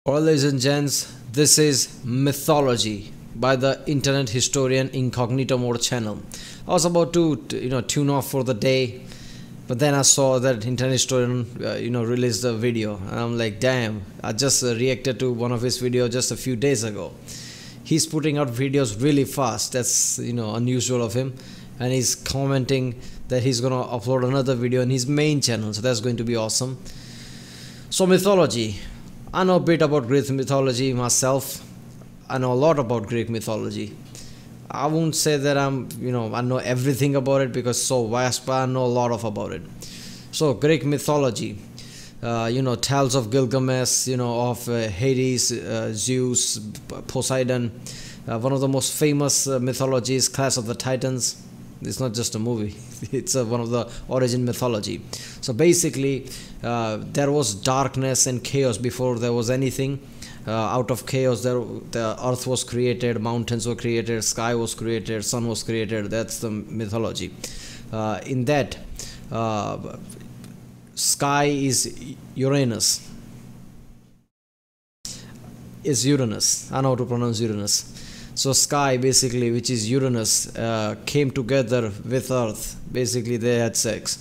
All ladies and gents, this is Mythology by the internet historian Incognito Mode channel. I was about to tune off for the day, but then I saw that internet historian released a video, and I'm like, damn! I just reacted to one of his videos just a few days ago. He's putting out videos really fast. That's unusual of him, and he's commenting that he's gonna upload another video in his main channel. So that's going to be awesome. So mythology. I know a bit about Greek mythology myself. I know a lot about Greek mythology. I won't say that I know everything about it because it's so vast, but I know a lot about it. So Greek mythology, tales of Gilgamesh, of Hades, Zeus, Poseidon. One of the most famous mythologies, Clash of the Titans. It's not just a movie, it's one of the origin mythology. So basically there was darkness and chaos before there was anything. Out of chaos the earth was created, mountains were created, sky was created, sun was created. That's the mythology. In that sky is Uranus. I know how to pronounce Uranus. So sky, basically, which is Uranus, came together with earth. Basically they had sex,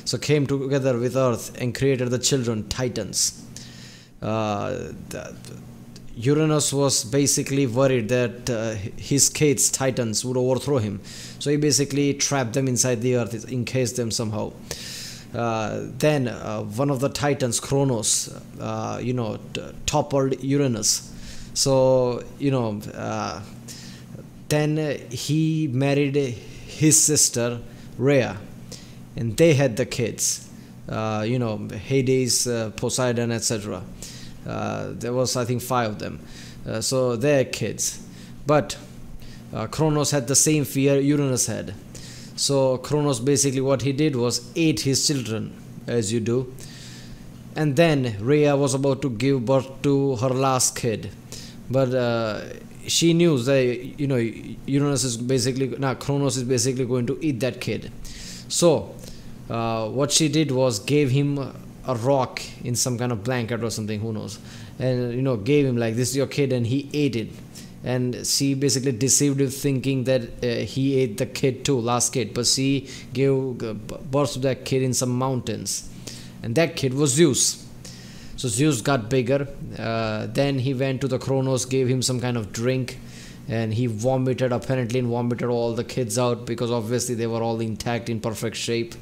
so came together with earth and created the children, Titans. Uranus was basically worried that his kids, Titans, would overthrow him, so he basically trapped them inside the earth, encased them somehow. Then one of the Titans, Kronos, toppled Uranus. So then he married his sister Rhea, and they had the kids, Hades, Poseidon, etc. There was, I think, 5 of them. So they had kids, but Kronos had the same fear Uranus had. So Kronos, basically what he did was ate his children, as you do. And then Rhea was about to give birth to her last kid, but she knew that Kronos is basically going to eat that kid. So what she did was gave him a rock in some kind of blanket or something, who knows, and gave him like, this is your kid, and he ate it. And she basically deceived him, thinking that he ate the kid too, last kid, but she gave birth to that kid in some mountains, and that kid was Zeus. So Zeus got bigger. Then he went to the Kronos, gave him some kind of drink, and he vomited all the kids out, because obviously they were all intact, in perfect shape.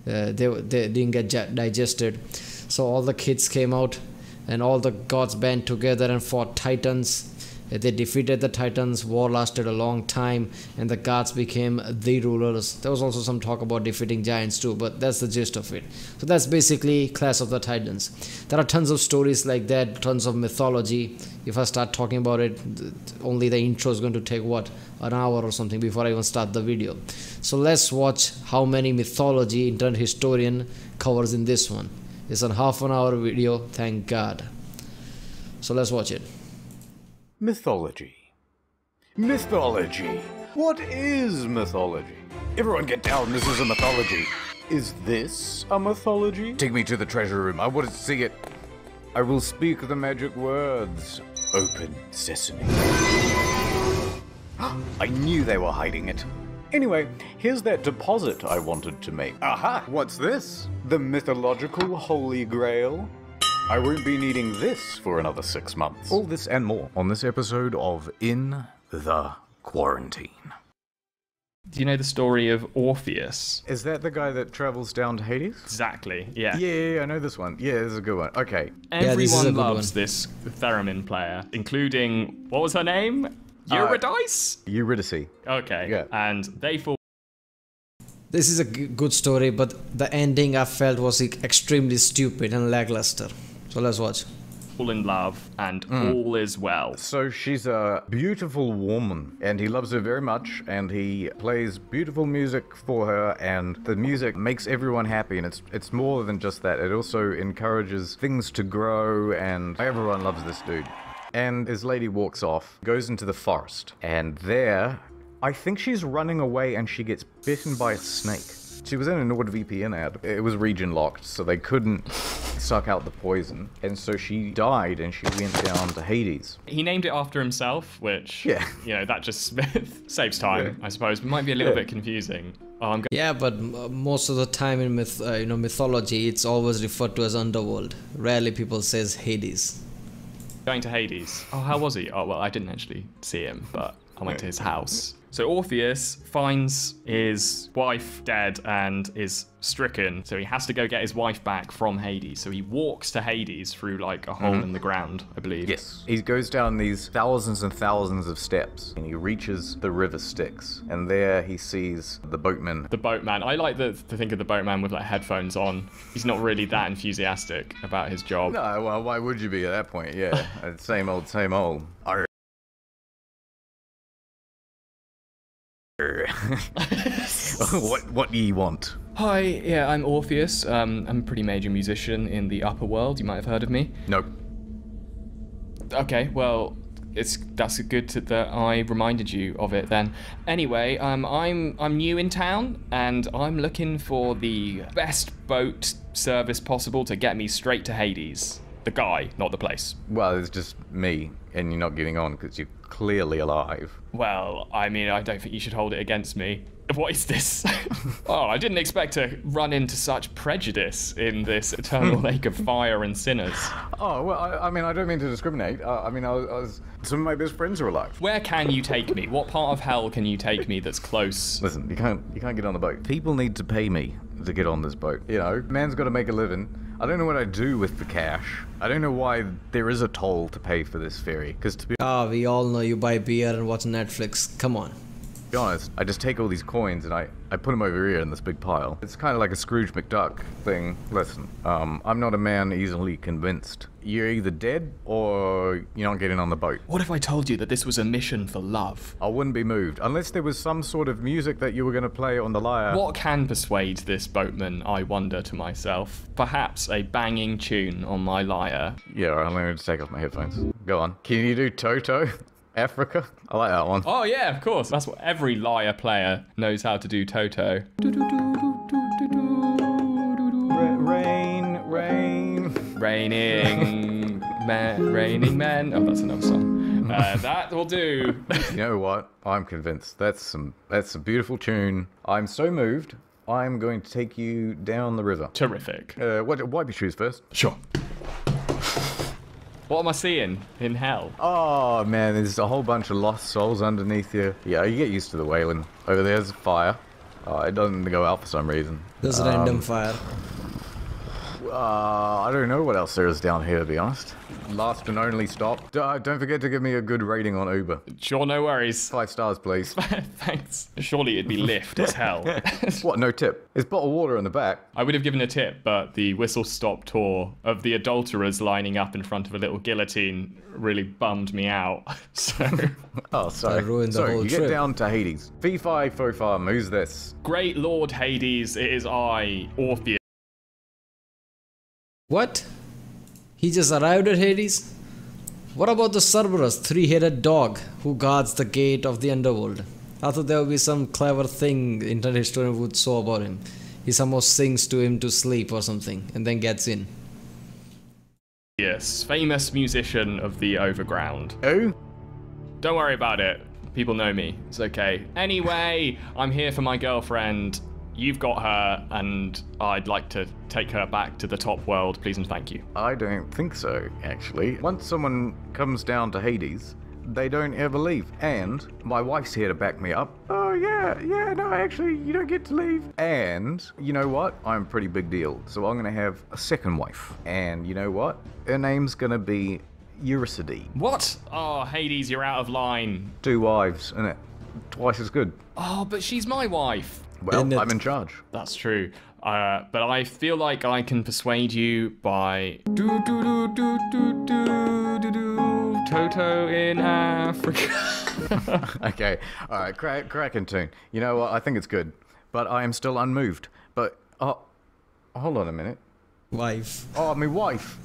They didn't get digested. So all the kids came out, and all the gods band together and fought Titans. They defeated the Titans. War lasted a long time, and the gods became the rulers. There was also some talk about defeating giants too, but that's the gist of it. So that's basically Clash of the Titans. There are tons of stories like that, tons of mythology. If I start talking about it, only the intro is going to take an hour or something before I even start the video. So let's watch how many mythology internet historian covers in this one. It's a half-an-hour video, thank God. So let's watch it. Mythology. Mythology. What is mythology? Everyone get down, this is a mythology. Is this a mythology? Take me to the treasure room, I want to see it. I will speak the magic words. Open sesame. I knew they were hiding it. Anyway, here's that deposit I wanted to make. Aha! What's this? The mythological Holy Grail? I won't be needing this for another 6 months. All this and more on this episode of In the Quarantine. Do you know the story of Orpheus? Is that the guy that travels down to Hades? Exactly, yeah. Yeah, I know this one. Yeah, this is a good one. Okay. Everyone loves this theremin player, including, what was her name? Eurydice? Eurydice. Okay, yeah. And they fall. This is a good story, but the ending I felt was extremely stupid and lackluster. So let's watch. In love, and all is well. So she's a beautiful woman, and he loves her very much, and he plays beautiful music for her, and the music makes everyone happy, and it's more than just that. It also encourages things to grow, and everyone loves this dude. And his lady walks off, goes into the forest, and there, I think she's running away, and she gets bitten by a snake. She was in a NordVPN ad. It was region locked, so they couldn't suck out the poison, and so she died and she went down to Hades. He named it after himself, which, Yeah. that just saves time, I suppose. It might be a little bit confusing. Oh, I'm Yeah, but most of the time in mythology, it's always referred to as underworld. Rarely people says Hades. going to Hades. Oh, how was he? Oh, well, I didn't actually see him, but I went to his house. So Orpheus finds his wife dead and is stricken, so he has to go get his wife back from Hades. So he walks to Hades through like a hole in the ground, I believe. Yes. He goes down these thousands and thousands of steps, and he reaches the river Styx, and there he sees the boatman. The boatman. I like to think of the boatman with like headphones on. He's not really that enthusiastic about his job. No, well, why would you be at that point? Yeah, same old, same old. Arr. What do you want? Hi, yeah, I'm Orpheus. I'm a pretty major musician in the upper world. You might have heard of me. Nope. Okay, well, that's good that I reminded you of it then. Anyway, I'm new in town and I'm looking for the best boat service possible to get me straight to Hades. The guy, not the place. Well, it's just me, and you're not getting on because you're clearly alive. Well, I mean, I don't think you should hold it against me. What is this? Oh, I didn't expect to run into such prejudice in this eternal lake of fire and sinners. Oh, well, I mean, I don't mean to discriminate. I was some of my best friends are alive. Where can you take me? What part of hell can you take me that's close? Listen, you can't get on the boat. People need to pay me to get on this boat. You know, man's got to make a living. I don't know what I do with the cash. I don't know why there is a toll to pay for this ferry. Because to be We all know you buy beer and watch Netflix. Come on. honest, I just take all these coins and I put them over here in this big pile. It's kind of like a Scrooge McDuck thing. Listen, I'm not a man easily convinced. You're either dead or you're not getting on the boat. What if I told you that this was a mission for love? I wouldn't be moved unless there was some sort of music that you were going to play on the lyre. What can persuade this boatman, I wonder to myself? Perhaps a banging tune on my lyre. Yeah, I'm going to take off my headphones. Go on. Can you do Toto? Africa? I like that one. Oh yeah, of course. That's what every lyre player knows how to do, Toto. Rain. Raining men. Oh, that's another song. That will do. You know what? I'm convinced. That's a beautiful tune. I'm so moved. I'm going to take you down the river. Terrific. Wipe your shoes first. Sure. What am I seeing in hell? Oh man, there's a whole bunch of lost souls underneath you. Yeah, you get used to the wailing. Over there's a fire. It doesn't go out for some reason. There's random fire. I don't know what else there is down here, to be honest. Last and only stop. Don't forget to give me a good rating on Uber. Sure, no worries. 5 stars, please. Thanks. Surely it'd be lift as hell. What, no tip? There's bottled water in the back. I would have given a tip, but the whistle-stop tour of the adulterers lining up in front of a little guillotine really bummed me out. So, Oh, sorry. That ruined the Sorry, whole you trip. get down to Hades. Fee fi fo fum, who's this? great Lord Hades, it is I, Orpheus. What? He just arrived at Hades? What about the Cerberus, three-headed dog who guards the gate of the underworld? I thought there would be some clever thing internet historian would show about him. He somehow sings to him to sleep or something, and then gets in. Yes, famous musician of the overground. Who? Don't worry about it. People know me. It's okay. Anyway, I'm here for my girlfriend. You've got her, and I'd like to take her back to the top world, please and thank you. I don't think so, actually. Once someone comes down to Hades, they don't ever leave. And my wife's here to back me up. Oh, yeah, no, actually, you don't get to leave. And you know what? I'm a pretty big deal. So I'm going to have a second wife. And you know what? Her name's going to be Eurydice. What? Oh, Hades, you're out of line. 2 wives, innit? Twice as good. Oh, but she's my wife. Well, Innit? I'm in charge. That's true. But I feel like I can persuade you by Toto in Africa. Okay, alright, cracking tune. You know what? I think it's good. But I am still unmoved. But, hold on a minute. Wife. Oh, my wife.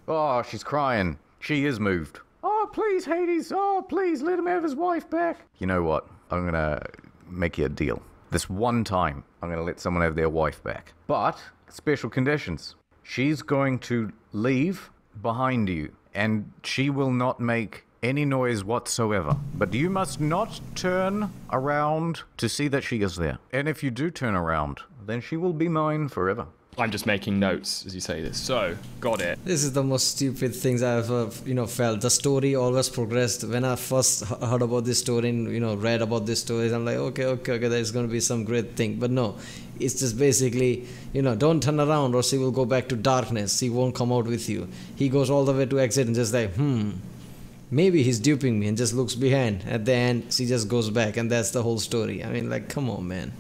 Oh, she's crying. She is moved. Oh, please, Hades. Oh, please, let him have his wife back. You know what? I'm gonna make you a deal. This one time, I'm gonna let someone have their wife back. But, special conditions. she's going to leave behind you, and she will not make any noise whatsoever. But you must not turn around to see that she is there. And if you do turn around, then she will be mine forever. I'm just making notes as you say this. So, got it. This is the most stupid things I've felt. The story always progressed. When I first heard about this story and read about this story, I'm like, okay, there's gonna be some great thing. But no, it's just basically, don't turn around or she will go back to darkness. She won't come out with you. He goes all the way to exit and just like, maybe he's duping me, and just looks behind. At the end, she just goes back, and that's the whole story. I mean, like, come on, man.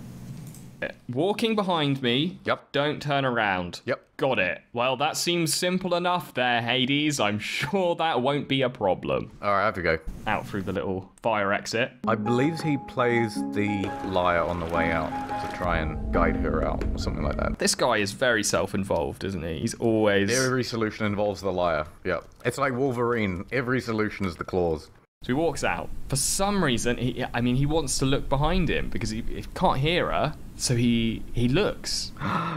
Walking behind me. Yep. Don't turn around. Yep. Got it. Well, that seems simple enough there, Hades. I'm sure that won't be a problem. All right, I have to go. Out through the little fire exit. I believe he plays the lyre on the way out to try and guide her out, or something like that. This guy is very self-involved, isn't he? He's always... Every solution involves the lyre. Yep. It's like Wolverine. Every solution is the claws. So he walks out. For some reason, he wants to look behind him because he can't hear her. So he looks.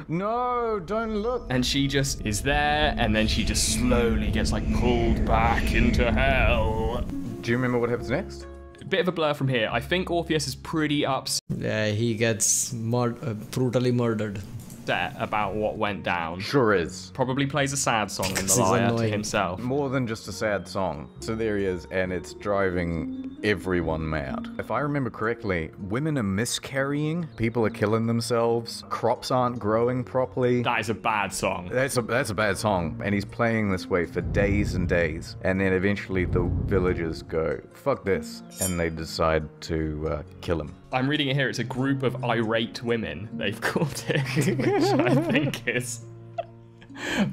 No, don't look. And she just is there, and then she just slowly gets pulled back into hell. Do you remember what happens next? A bit of a blur from here. I think Orpheus is pretty upset Yeah, he gets brutally murdered. about what went down. Sure is. Probably plays a sad song in the He's lyre to annoying. himself. More than just a sad song. So there he is, and it's driving everyone mad. If I remember correctly, women are miscarrying, people are killing themselves, crops aren't growing properly. That is a bad song. That's a bad song, and he's playing this way for days and days, and then eventually the villagers go, fuck this, and they decide to kill him. I'm reading it here. It's a group of irate women, they've called it, which I think is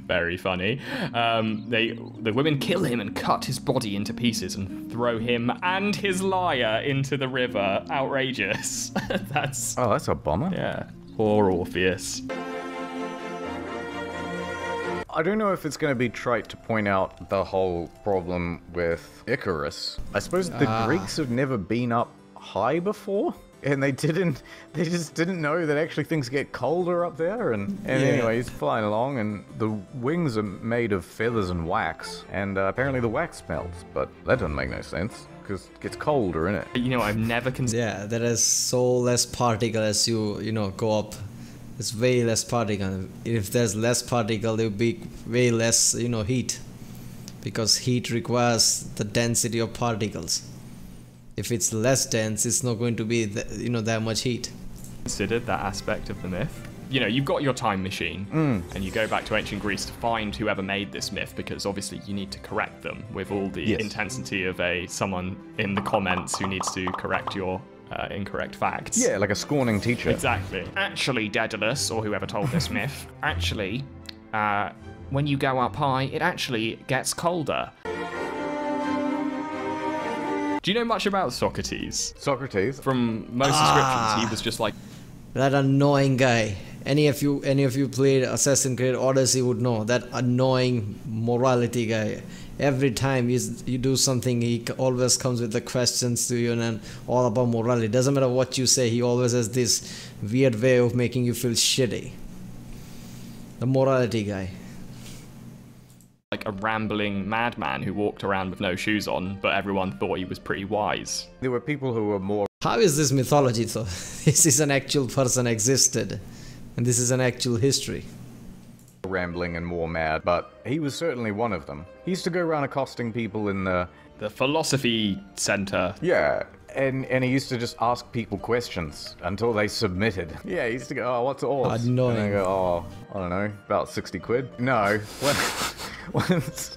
very funny. The women kill him and cut his body into pieces and throw him and his lyre into the river. Outrageous. That's a bummer. yeah. Poor Orpheus. I don't know if it's going to be trite to point out the whole problem with Icarus. I suppose the Greeks have never been up high before, and they just didn't know that actually things get colder up there, and anyway, he's flying along, and the wings are made of feathers and wax, and apparently the wax melts, but that doesn't make no sense, because it gets colder, innit? I've never considered... Yeah, there is so less particle as you go up. It's way less particle. If there's less particle, there will be way less heat, because heat requires the density of particles. If it's less dense, it's not going to be that much heat. Considered that aspect of the myth. You've got your time machine, and you go back to ancient Greece to find whoever made this myth, because obviously you need to correct them with all the intensity of someone in the comments who needs to correct your incorrect facts. Yeah, like a scorning teacher. Exactly. Actually, Daedalus, or whoever told this myth, when you go up high, it actually gets colder. Do you know much about Socrates? Socrates? From most descriptions, he was just like... That annoying guy. Any of you played Assassin's Creed Odyssey would know that annoying morality guy. Every time you do something, he always comes with the questions to you and all about morality. Doesn't matter what you say, he always has this weird way of making you feel shitty. The morality guy. Like a rambling madman who walked around with no shoes on, but everyone thought he was pretty wise. There were people who were more... How is this mythology though? This is an actual person existed, and this is an actual history. Rambling and more mad, but he was certainly one of them. He used to go around accosting people in the philosophy center. Yeah, and he used to just ask people questions until they submitted. Yeah, he used to go, oh, what's a horse? Annoying. And they go, oh, I don't know, about 60 quid. No,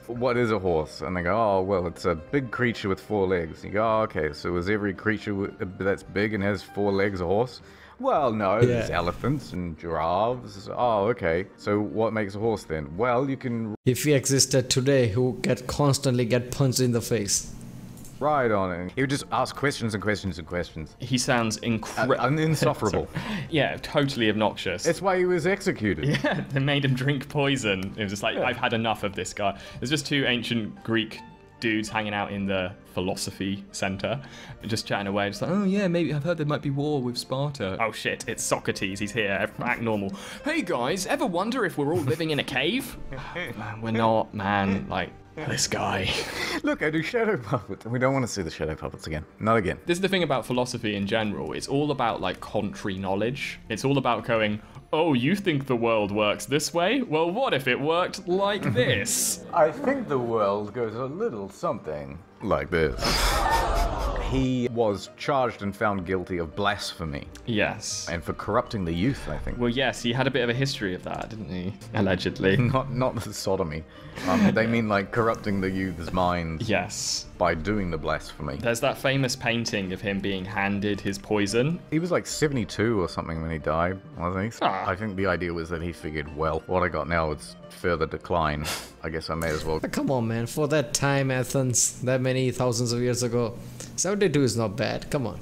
what is a horse? And they go, oh, well, it's a big creature with 4 legs. You go, oh, okay, so is every creature that's big and has 4 legs a horse? Well, no, there's elephants and giraffes. Oh, okay. So what makes a horse then? Well, you can... If he existed today, he would constantly get punched in the face. Ride on it. He would just ask questions and questions and questions. He sounds incredible. Insufferable. Yeah, totally obnoxious. That's why he was executed. Yeah, they made him drink poison. It was just like, I've had enough of this guy. There's just 2 ancient Greek dudes hanging out in the philosophy center and just chatting away, just like, oh yeah, maybe I've heard there might be war with Sparta. Oh shit, it's Socrates, he's here, act normal. Hey guys, ever wonder if we're all living in a cave? Man, we're not, man, like, this guy. Look, I do shadow puppets. We don't want to see the shadow puppets again. Not again. This is the thing about philosophy in general. It's all about like contrary knowledge. It's all about going, oh, you think the world works this way? Well, what if it worked like this? I think the world goes a little something like this. He was charged and found guilty of blasphemy. Yes. And for corrupting the youth, I think. Well, yes, he had a bit of a history of that, didn't he? Allegedly. Not the sodomy. They mean like corrupting the youth's minds. Yes. By doing the blasphemy. There's that famous painting of him being handed his poison. He was like 72 or something when he died, wasn't he? Ah. I think the idea was that he figured, well, what I got now is further decline. I guess I may as well. Come on, man. For that time, Athens, that many thousands of years ago, 72 is not bad. Come on.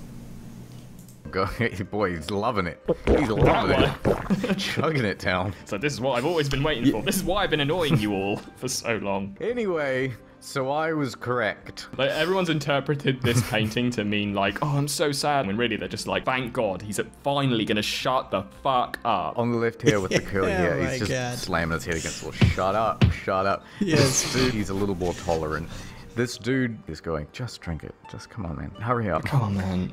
Go, boy, he's loving it. He's loving it. Chugging it down. So this is what I've always been waiting for. This is why I've been annoying you all for so long. Anyway, so I was correct. Like, everyone's interpreted this painting to mean like, oh, I'm so sad. When really they're just like, thank God, he's finally gonna shut the fuck up. On the left here with the curly hair, Oh he's my just God. slamming his head against the wall. Shut up, shut up. Yes. This dude, he's a little more tolerant. This dude is going, just drink it. Just come on, man. Hurry up. Come on, man.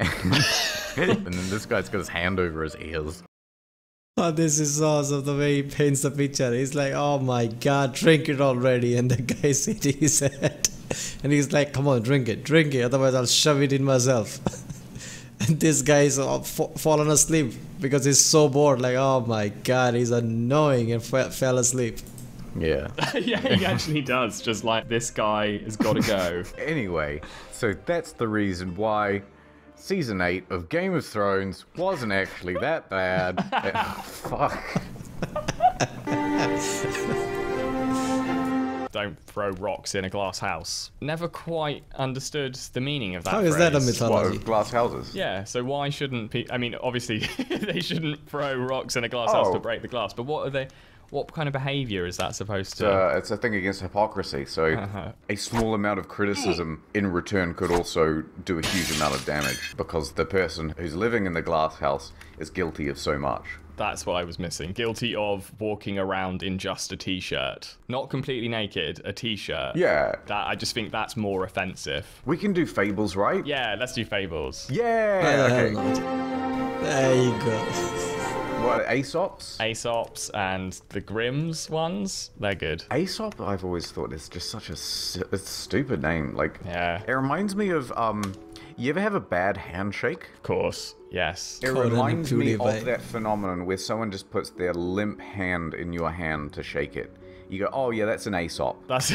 And then this guy's got his hand over his ears. Oh, this is awesome, the way he paints the picture. He's like, oh my God, drink it already. And the guy's hitting his head. And he's like, come on, drink it, otherwise I'll shove it in myself. And this guy's fallen asleep because he's so bored. Like, oh my God, he's annoying, and fell asleep. Yeah. Yeah, he actually does. Just like, this guy has got to go. Anyway, so that's the reason why Season 8 of Game of Thrones wasn't actually that bad. Fuck. Don't throw rocks in a glass house. Never quite understood the meaning of that How is that a phrase. mythology? What, glass houses? Yeah, so why shouldn't people... I mean, obviously, they shouldn't throw rocks in a glass house to break the glass, but what are they... What kind of behavior is that supposed to... It's a thing against hypocrisy, so a small amount of criticism in return could also do a huge amount of damage, because the person who's living in the glass house is guilty of so much. That's what I was missing. Guilty of walking around in just a t-shirt. Not completely naked, a t-shirt. Yeah. I just think that's more offensive. We can do fables, right? Yeah, let's do fables. Yeah! Okay. There you go. What, Aesop's? Aesop's and the Grimm's ones, they're good. Aesop, I've always thought is just such a stupid name. Like, Yeah. it reminds me of, you ever have a bad handshake? Of course, yes. It Caught in a reminds me PewDiePie. of that phenomenon where someone just puts their limp hand in your hand to shake it. You go, oh yeah, that's an Aesop. That's...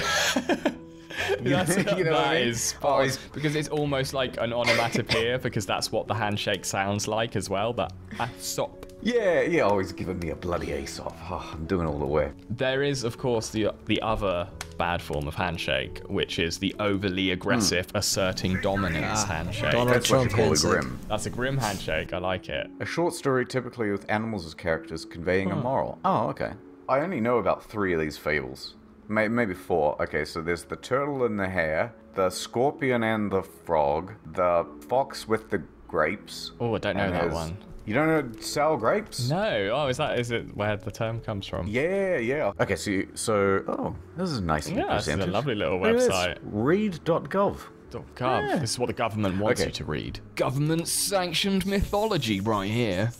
You know what I that mean? is Oh, false, because it's almost like an onomatopoeia, because that's what the handshake sounds like as well, but Aesop. Yeah, always giving me a bloody Aesop. Oh, I'm doing all the work. There is, of course, the other bad form of handshake, which is the overly aggressive, asserting dominance handshake. Donald That's what you Trump call a handshake. grim. That's a grim handshake, I like it. A short story typically with animals as characters conveying a moral. Oh, okay. I only know about 3 of these fables. Maybe 4. Okay, so there's the turtle and the hare, the scorpion and the frog, the fox with the grapes. Oh, I don't know and that there's- one. You don't know sour grapes? No. Oh, is it where the term comes from? Yeah. Okay, so oh, this is nicely Yeah, it's a presented. lovely little Look at this. website. Read.gov. Oh, God, this is what the government wants Okay. you to read. Government-sanctioned mythology right here.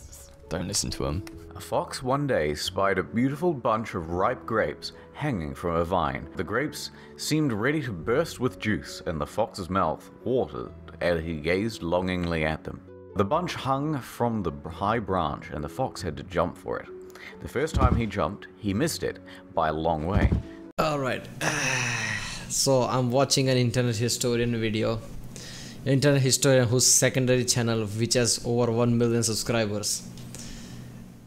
Don't listen to them. A fox one day spied a beautiful bunch of ripe grapes hanging from a vine. The grapes seemed ready to burst with juice, and the fox's mouth watered as he gazed longingly at them. The bunch hung from the high branch, and the fox had to jump for it. The first time he jumped, he missed it by a long way. Alright. So I'm watching an internet historian video. Internet historian whose secondary channel which has over 1 million subscribers.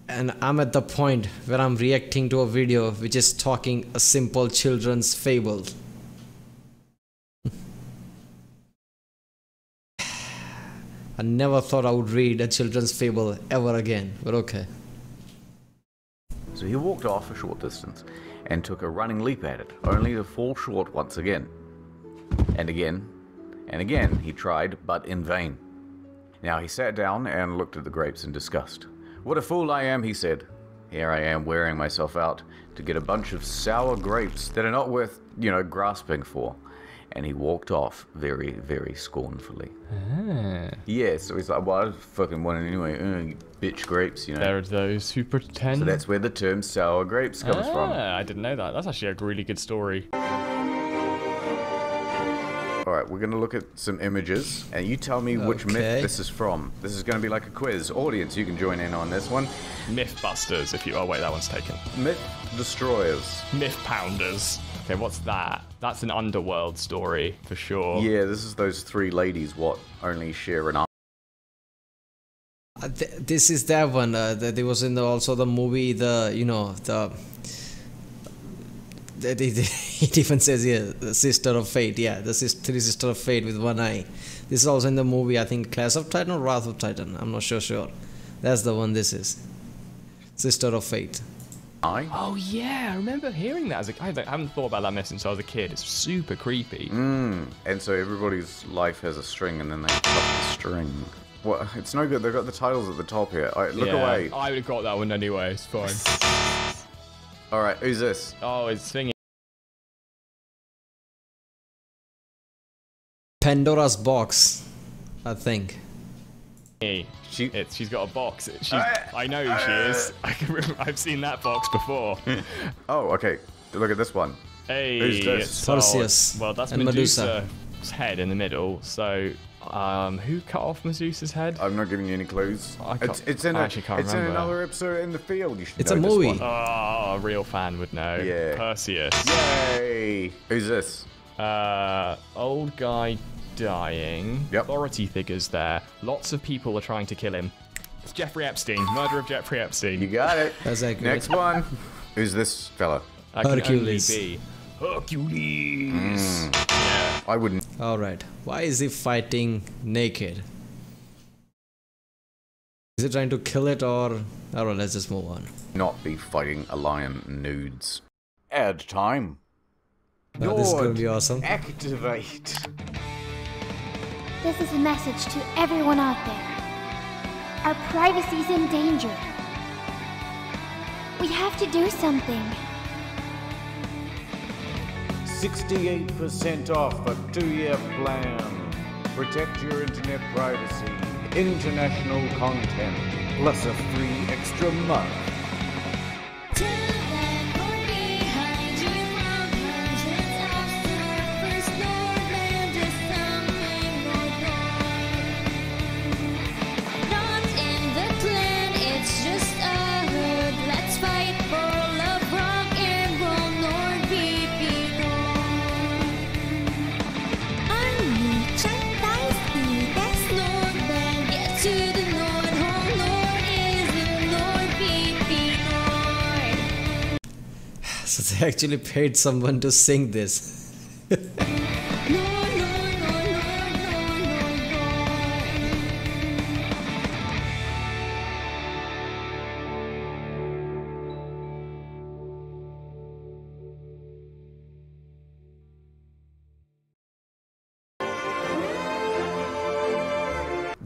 And I'm at the point where I'm reacting to a video which is talking a simple children's fable. I never thought I would read a children's fable ever again, but okay. So he walked off a short distance and took a running leap at it, only to fall short once again. And again he tried, but in vain. Now he sat down and looked at the grapes in disgust. "What a fool I am," he said. "Here I am wearing myself out to get a bunch of sour grapes that are not worth, grasping for." And he walked off very, very scornfully. Yeah, so he's like, "Well, I fucking want it anyway. You bitch grapes, There are those who pretend. So that's where the term sour grapes comes from. I didn't know that. That's actually a really good story. Alright, we're going to look at some images, and you tell me which myth this is from. This is going to be like a quiz. Audience, you can join in on this one. Mythbusters, if you... Oh, wait, that one's taken. Myth Destroyers. Myth Pounders. Okay, what's that? That's an underworld story, for sure. Yeah, this is those three ladies what only share an This is that one. There was in also the movie, it even says here, the Sister of Fate. Yeah, the three Sister of Fate with one eye. This is also in the movie, I think, Clash of Titan or Wrath of Titan. I'm not sure. That's the one this is. Sister of Fate. Oh yeah, I remember hearing that as a kid. I haven't thought about that myth since I was a kid. It's super creepy. And so everybody's life has a string, and then they cut the string. What? It's no good. They've got the titles at the top here. All right, look away. I would have got that one anyway. It's fine. All right, who's this? Oh, it's thingy. Pandora's Box, I think. She's got a box. I know who she is. I've seen that box before. Oh, okay. Look at this one. Hey, who's this? Perseus. Well, that's and Medusa's head in the middle. So, who cut off Medusa's head? I'm not giving you any clues. It's in another episode in the field. You should it's know a movie. This one. Oh, a real fan would know. Yeah. Perseus. Yay! Who's this? Old guy dying. Yep. Authority figures there. Lots of people are trying to kill him. It's Jeffrey Epstein. Murder of Jeffrey Epstein. You got it. That's accurate. Next one. Who's this fella? Hercules. Hercules. Yeah. I wouldn't. Alright. Why is he fighting naked? Is he trying to kill it or... Alright, let's just move on. Not be fighting a lion nudes. Ad time. Oh, this is gonna be awesome. Activate. This is a message to everyone out there. Our privacy's in danger. We have to do something. 68% off a 2-year plan. Protect your internet privacy. International content. Plus a free extra month. So they actually paid someone to sing this.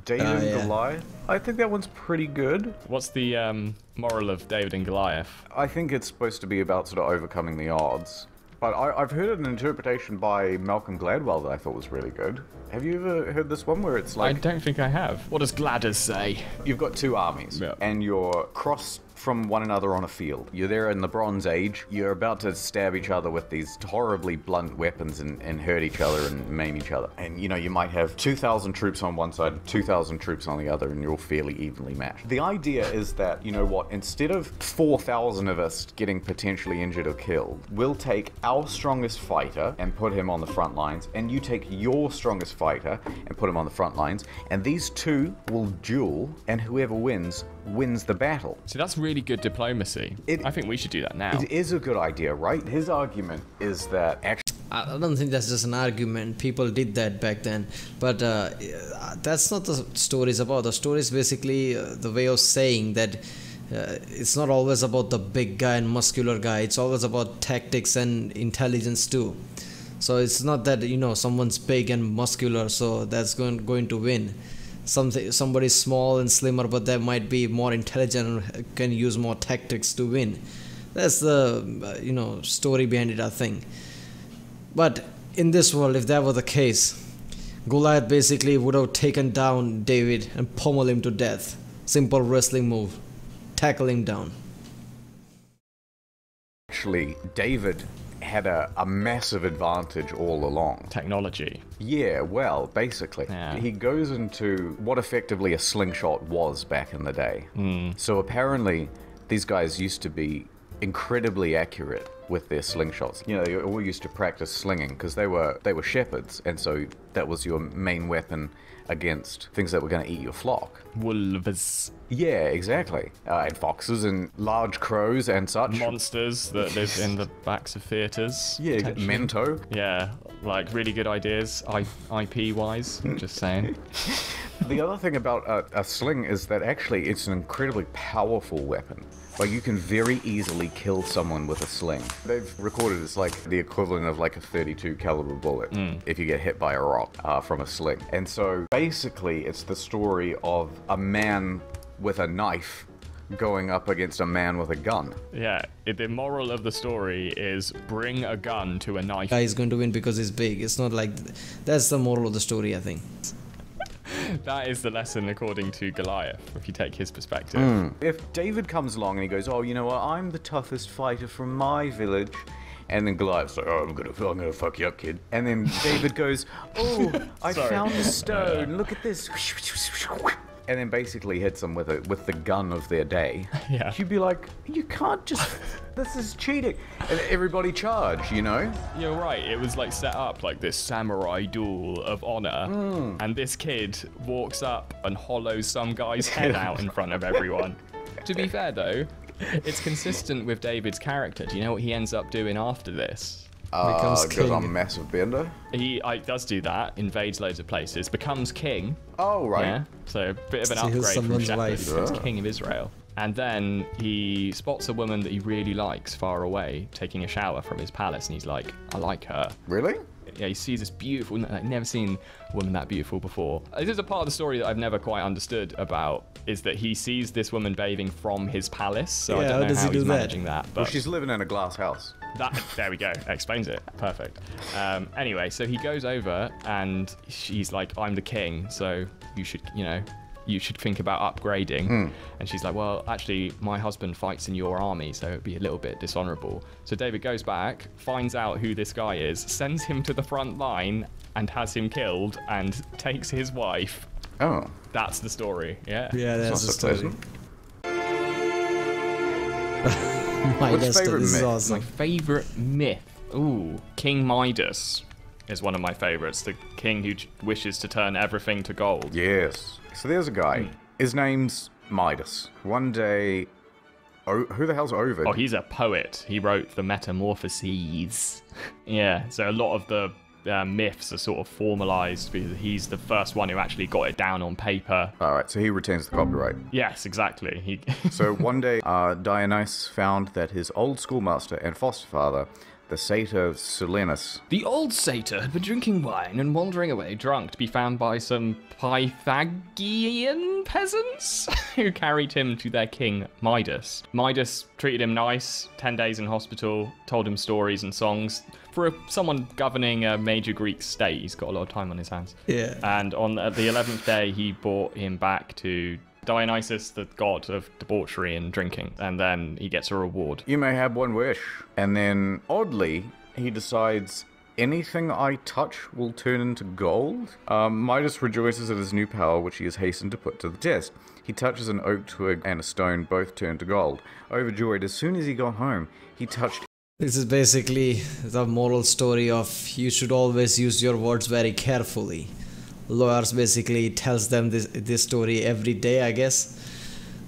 David and Goliath? I think that one's pretty good. What's the moral of David and Goliath? I think it's supposed to be about sort of overcoming the odds. But I've heard an interpretation by Malcolm Gladwell that I thought was really good. Have you ever heard this one where it's like... I don't think I have. What does Gladders say? You've got two armies, and you're crossed from one another on a field. You're there in the Bronze Age. You're about to stab each other with these horribly blunt weapons and hurt each other and maim each other. And, you know, you might have 2,000 troops on one side and 2,000 troops on the other, and you're all fairly evenly matched. The idea is that, you know what, instead of 4,000 of us getting potentially injured or killed, we'll take our strongest fighter and put him on the front lines, and you take your strongest fighter and put him on the front lines, and these two will duel, and whoever wins the battle. So that's really good diplomacy. I think we should do that now. It is a good idea, right? His argument is that actually... I don't think that's just an argument. People did that back then. But that's not the story is about. The story is basically the way of saying that it's not always about the big guy and muscular guy. It's always about tactics and intelligence too. So it's not that someone's big and muscular, so that's going to win. Somebody small and slimmer, but that might be more intelligent and can use more tactics to win. That's the story behind it, I think. But in this world, if that were the case, Goliath basically would have taken down David and pummeled him to death. Simple wrestling move. Tackle him down. Actually, David had a massive advantage all along. Technology. Yeah, well, basically. Yeah. He goes into what effectively a slingshot was back in the day. So apparently, these guys used to be incredibly accurate with their slingshots. They all used to practice slinging because they were shepherds, and so that was your main weapon against things that were going to eat your flock. Wolves. Yeah, exactly. And foxes and large crows and such. Monsters that live in the backs of theatres. Yeah, potentially. Mento. Yeah, like really good ideas, IP-wise, just saying. The other thing about a sling is that actually it's an incredibly powerful weapon. Like, you can very easily kill someone with a sling. They've recorded it's like the equivalent of like a 32 caliber bullet if you get hit by a rock from a sling. And so basically it's the story of a man with a knife going up against a man with a gun. Yeah, the moral of the story is bring a gun to a knife. Guy is going to win because he's big. It's not like that's the moral of the story, I think. That is the lesson according to Goliath, if you take his perspective. If David comes along and he goes, oh, you know what, I'm the toughest fighter from my village, and then Goliath's like, oh, I'm gonna fuck you up, kid. And then David goes, oh, I Sorry. found a stone, look at this. And then basically hits them with the gun of their day. Yeah. You'd be like, you can't just, this is cheating. And everybody charge, You're right, it was like set up like this samurai duel of honor, and this kid walks up and hollows some guy's head out in front of everyone. To be fair though, it's consistent with David's character. Do you know what he ends up doing after this? Becomes goes on king. massive bender. He does do that, invades loads of places, becomes king. Oh, right. Yeah, so a bit of an Steals upgrade from someone's shepherd. wife. Becomes Yeah. king of Israel. And then he spots a woman that he really likes far away, taking a shower from his palace, and he's like, I like her. Really? Yeah, he sees this beautiful, I've never seen a woman that beautiful before. This is a part of the story that I've never quite understood about, is that he sees this woman bathing from his palace, so I Yeah, don't how know does how he do he's that? managing that. But Well, she's living in a glass house. there we go, explains it, perfect. Anyway, so he goes over and she's like, I'm the king, so you should think about upgrading. And she's like, well, actually, my husband fights in your army, so it'd be a little bit dishonorable. So David goes back, finds out who this guy is, sends him to the front line and has him killed and takes his wife. Oh. That's the story, yeah. Yeah, Not that's the so story. pleasant. Midas, favorite this is myth? awesome. My favorite myth. Ooh, King Midas is one of my favorites. The king who wishes to turn everything to gold. Yes. So there's a guy. His name's Midas. One day... Oh, who the hell's Ovid? Oh, he's a poet. He wrote the Metamorphoses. Yeah, so a lot of the myths are sort of formalized because he's the first one who actually got it down on paper. Alright, so he retains the copyright. Yes, exactly. He So one day, Dionysus found that his old schoolmaster and foster father, the satyr Silenus... The old satyr had been drinking wine and wandering away drunk to be found by some Pythagorean peasants who carried him to their king Midas. Midas treated him nice, 10 days in hospital, told him stories and songs. For someone governing a major Greek state, he's got a lot of time on his hands. Yeah. And on the 11th day, he brought him back to Dionysus, the god of debauchery and drinking, and then he gets a reward. You may have one wish. And then, oddly, he decides, anything I touch will turn into gold? Midas rejoices at his new power, which he has hastened to put to the test. He touches an oak twig and a stone, both turn to gold. Overjoyed, as soon as he got home, he touched... This is basically the moral story of you should always use your words very carefully. Lawyers basically tells them this story every day, I guess.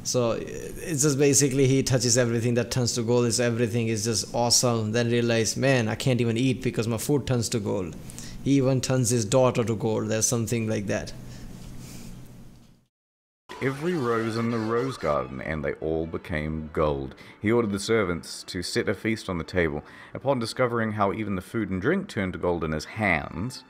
So it's just basically he touches everything that turns to gold. Everything is just awesome. Then realize, man, I can't even eat because my food turns to gold. He even turns his daughter to gold. There's something like that. every rose in the rose garden, and they all became gold. He ordered the servants to set a feast on the table. Upon discovering how even the food and drink turned to gold in his hands,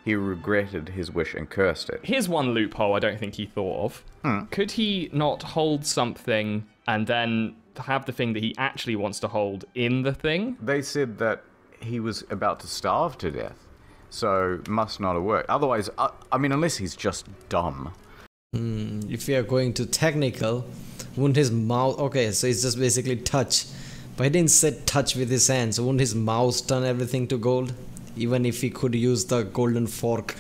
he regretted his wish and cursed it. Here's one loophole I don't think he thought of. Could he not hold something and then have the thing that he actually wants to hold in the thing? They said that he was about to starve to death, so must not have worked. Otherwise, I mean, unless he's just dumb. If we are going to technical, wouldn't his mouth... Okay, so it's just basically touch. But he didn't say touch with his hands. So wouldn't his mouth turn everything to gold? Even if he could use the golden fork.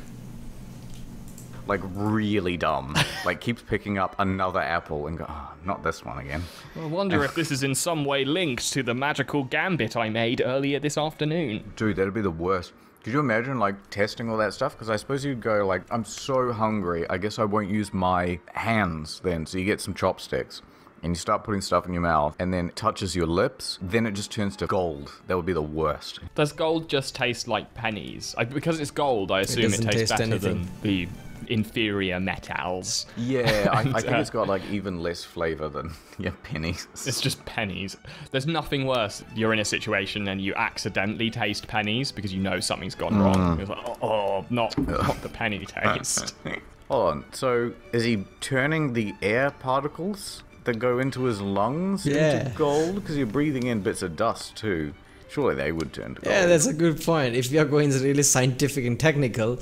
Like, really dumb. Like, keeps picking up another apple and go, oh, not this one again. I wonder if this is in some way linked to the magical gambit I made earlier this afternoon. Dude, that'd be the worst. Could you imagine, like, testing all that stuff? Because I suppose you'd go, like, I'm so hungry, I guess I won't use my hands then. So you get some chopsticks, and you start putting stuff in your mouth, and then it touches your lips, then it just turns to gold. That would be the worst. Does gold just taste like pennies? Because it's gold, I assume it tastes better than the inferior metals. Yeah, I think it's got, like, even less flavor than, pennies. It's just pennies. There's nothing worse. You're in a situation and you accidentally taste pennies because you know something's gone wrong. It's like, not the penny taste. Hold on, so is he turning the air particles that go into his lungs into gold? Because you're breathing in bits of dust too. Surely they would turn to gold. Yeah, that's a good point. If we are going really scientific and technical,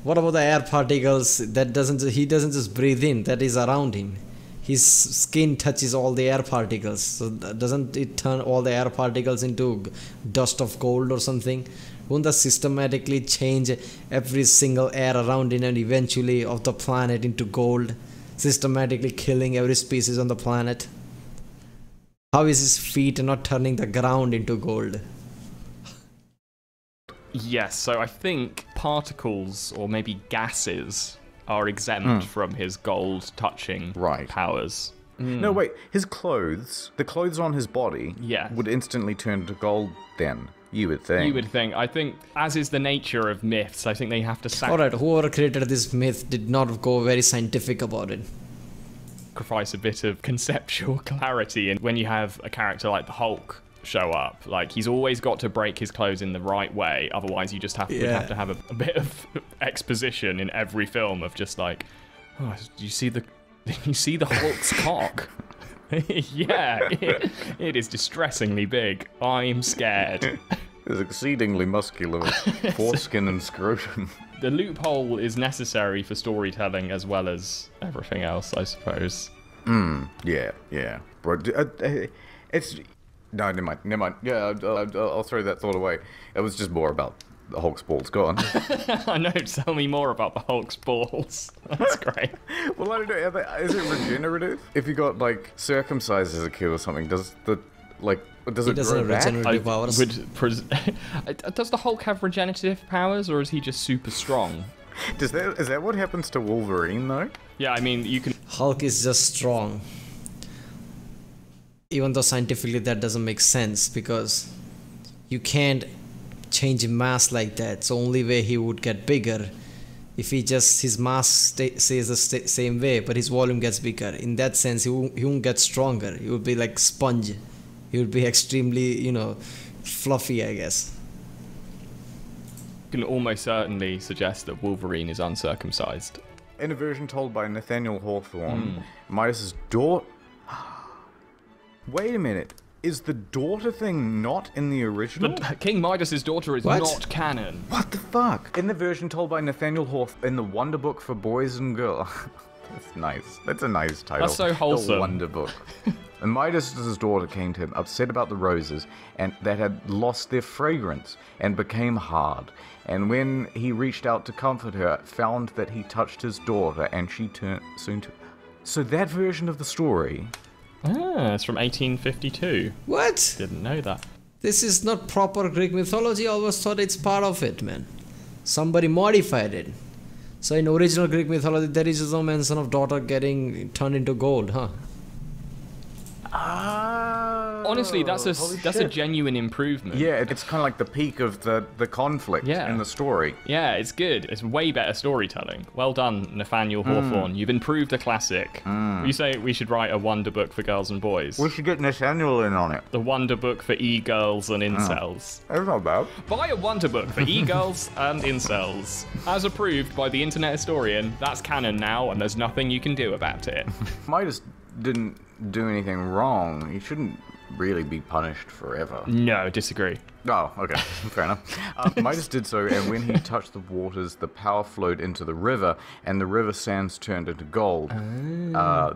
what about the air particles that he doesn't just breathe in, that is around him? His skin touches all the air particles, so doesn't it turn all the air particles into dust of gold or something? Won't that systematically change every single air around it and eventually of the planet into gold, systematically killing every species on the planet? How is his feet not turning the ground into gold? Yes, so I think particles or maybe gases are exempt from his gold touching powers. No, wait, his clothes, the clothes on his body, would instantly turn to gold then, you would think. You would think. I think, as is the nature of myths, I think they have to Alright, whoever created this myth did not go very scientific about it. Sacrifice a bit of conceptual clarity, and when you have a character like the Hulk show up, like, he's always got to break his clothes in the right way, otherwise you just have to have a bit of exposition in every film of just like, oh, do you see the Hulk's cock? Yeah, it is distressingly big. I'm scared. It's exceedingly muscular, foreskin and scrotum. The loophole is necessary for storytelling as well as everything else, I suppose. Yeah. Bro, it's... No, never mind. Yeah, I'll throw that thought away. It was just more about the Hulk's balls. Go on. I know, tell me more about the Hulk's balls. That's great. Well, I don't know, is it regenerative? If you got, like, circumcised as a kid or something, does it grow back? Regenerative powers. Does the Hulk have regenerative powers, or is he just super strong? Is that what happens to Wolverine, though? Yeah, I mean, you can... Hulk is just strong. Even though scientifically that doesn't make sense, because you can't change mass like that. So only way he would get bigger if his mass stays the same way, but his volume gets bigger. In that sense, he won't get stronger. He would be like sponge. He would be extremely, fluffy, I guess. You can almost certainly suggest that Wolverine is uncircumcised. In a version told by Nathaniel Hawthorne, Midas's daughter... Wait a minute. Is the daughter thing not in the original? But King Midas's daughter is not canon. What the fuck? In the version told by Nathaniel Hawthorne in the Wonder Book for Boys and Girls. That's nice. That's a nice title. That's so wholesome. The Wonder Book. And Midas's daughter came to him, upset about the roses, and that had lost their fragrance and became hard. And when he reached out to comfort her, found that he touched his daughter, and she turned soon to... So that version of the story... Ah, it's from 1852. What? Didn't know that. This is not proper Greek mythology. I always thought it's part of it, man. Somebody modified it. So in original Greek mythology, there is no mention of daughter getting turned into gold, huh? Honestly, that's holy a shit. genuine improvement. Yeah, it's kind of like the peak of the conflict Yeah. in the story. Yeah, it's good. It's way better storytelling. Well done, Nathaniel Hawthorne. You've improved the classic. You say we should write a wonder book for girls and boys. We should get Nathaniel in on it. The wonder book for e-girls and incels. That's not bad. Buy a wonder book for e-girls and incels. As approved by the internet historian, that's canon now, and there's nothing you can do about it. Midas didn't do anything wrong. He shouldn't really be punished forever. No, disagree. Oh, okay. Fair enough. Midas did so, and when he touched the waters, the power flowed into the river, and the river sands turned into gold.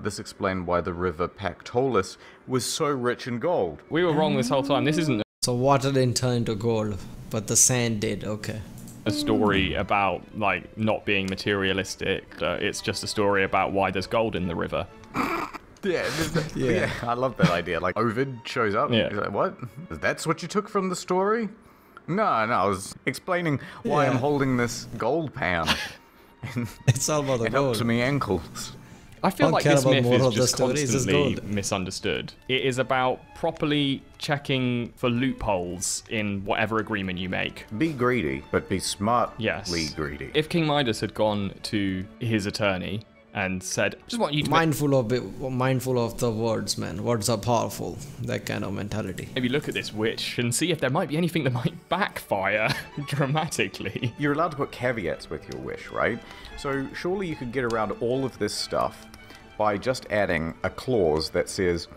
This explained why the river Pactolus was so rich in gold. We were wrong this whole time. This isn't So water didn't turn into gold, but the sand did. Okay. a story about, like, not being materialistic. It's just a story about why there's gold in the river. Yeah, I love that idea. Like, Ovid shows up. Yeah. He's like, what? That's what you took from the story? No, I was explaining why I'm Yeah. holding this gold pan. It's all about the It up gold. to me ankles. I feel Don't like care this about myth moral is of the just story, it's just constantly gold. misunderstood. It is about properly checking for loopholes in whatever agreement you make. Be greedy, but be smartly Yes. greedy. If King Midas had gone to his attorney and said, just want you to Mindful of the words, man. Words are powerful. That kind of mentality. maybe look at this witch and see if there might be anything that might backfire dramatically. You're allowed to put caveats with your wish, right? So surely you could get around all of this stuff by just adding a clause that says,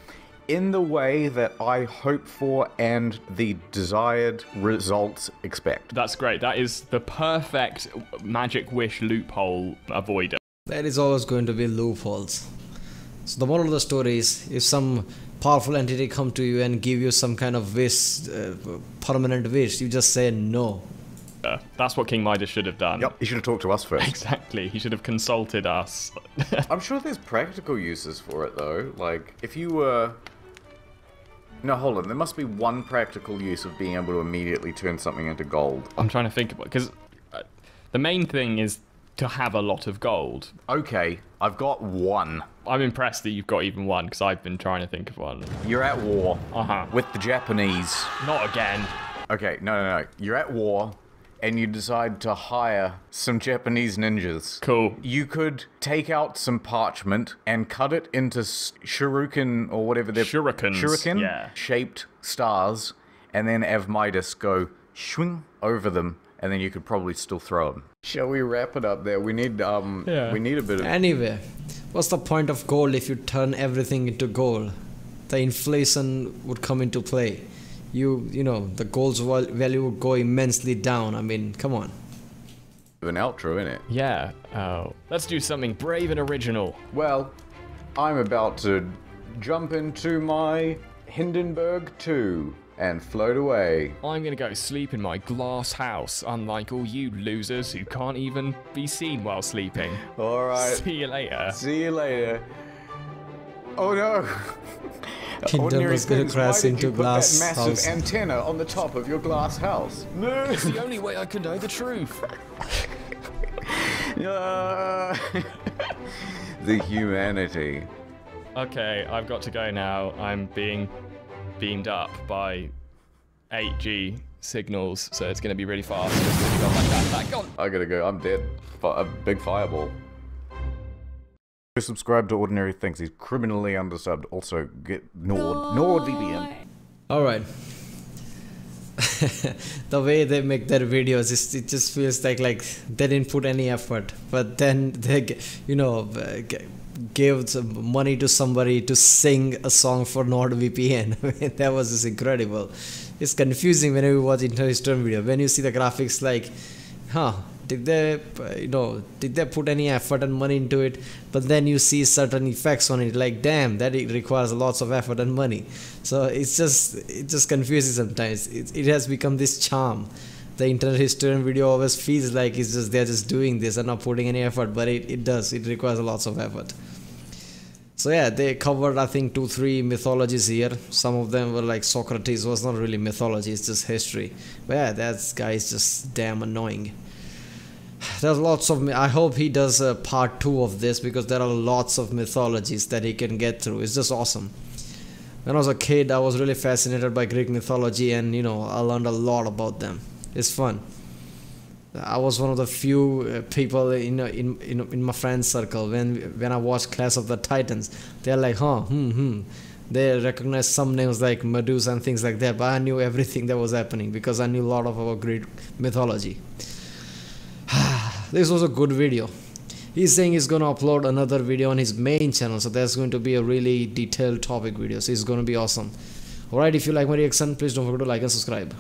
in the way that I hope for and the desired results expect. That's great. That is the perfect magic wish loophole avoider. There is always going to be loopholes. So the moral of the story is, if some powerful entity come to you and give you some kind of wish, permanent wish, you just say no. That's what King Midas should have done. Yep, you should have talked to us first. Exactly. He should have consulted us. I'm sure there's practical uses for it, though. Like, if you were... No, hold on. There must be one practical use of being able to immediately turn something into gold. I'm trying to think about, because the main thing is to have a lot of gold. Okay, I've got one. I'm impressed that you've got even one, because I've been trying to think of one. You're at war Uh-huh. with the Japanese. Not again. Okay, no. You're at war, and you decide to hire some Japanese ninjas. Cool. You could take out some parchment and cut it into shuriken or whatever they're... Shurikens, Shuriken? yeah. Shaped stars, and then have Midas go swing over them, and then you could probably still throw them. Shall we wrap it up there? We need we need a bit of... Anyway, what's the point of gold if you turn everything into gold? The inflation would come into play. You know, the gold's value would go immensely down. I mean, come on. an outro, innit? Yeah. Oh. Let's do something brave and original. Well, I'm about to jump into my Hindenburg 2 and float away. I'm gonna go sleep in my glass house, unlike all you losers who can't even be seen while sleeping. Alright, See you later. see you later. Oh no! Hindenburg was gonna Things, crash why did into you put glass that massive house. antenna on the top of your glass house? No! It's the only way I can know the truth. The humanity. Okay, I've got to go now. I'm being beamed up by 8G signals, so it's gonna be really fast. Just really gone like that. Gone. I gotta go, I'm dead. A big fireball. Subscribe to Ordinary Things. He's criminally undersubbed. Also, get NordVPN. Alright. The way they make their videos, it just feels like they didn't put any effort. But then they, gave some money to somebody to sing a song for NordVPN. I mean, that was just incredible. It's confusing whenever you watch Interhistory video. When you see the graphics, like, did they put any effort and money into it? But then you see certain effects on it, like, damn, that it requires lots of effort and money. So it just confuses sometimes. It has become this charm. The internet historian video always feels like they're just doing this and not putting any effort, but it does. It requires lots of effort. So yeah, they covered, I think, 2-3 mythologies here. Some of them were like Socrates was not really mythology, it's just history. But yeah, that guy is just damn annoying. There's lots of... I hope he does a part 2 of this, because there are lots of mythologies that he can get through. It's just awesome. When I was a kid, I was really fascinated by Greek mythology, and I learned a lot about them. It's fun. I was one of the few people in my friends circle when I watched Clash of the Titans. They're like, They recognize some names like Medusa and things like that, but I knew everything that was happening because I knew a lot of our Greek mythology. This was a good video. He's saying he's going to upload another video on his main channel, so that's going to be a really detailed topic video, so it's going to be awesome. Alright, if you like my reaction, please don't forget to like and subscribe.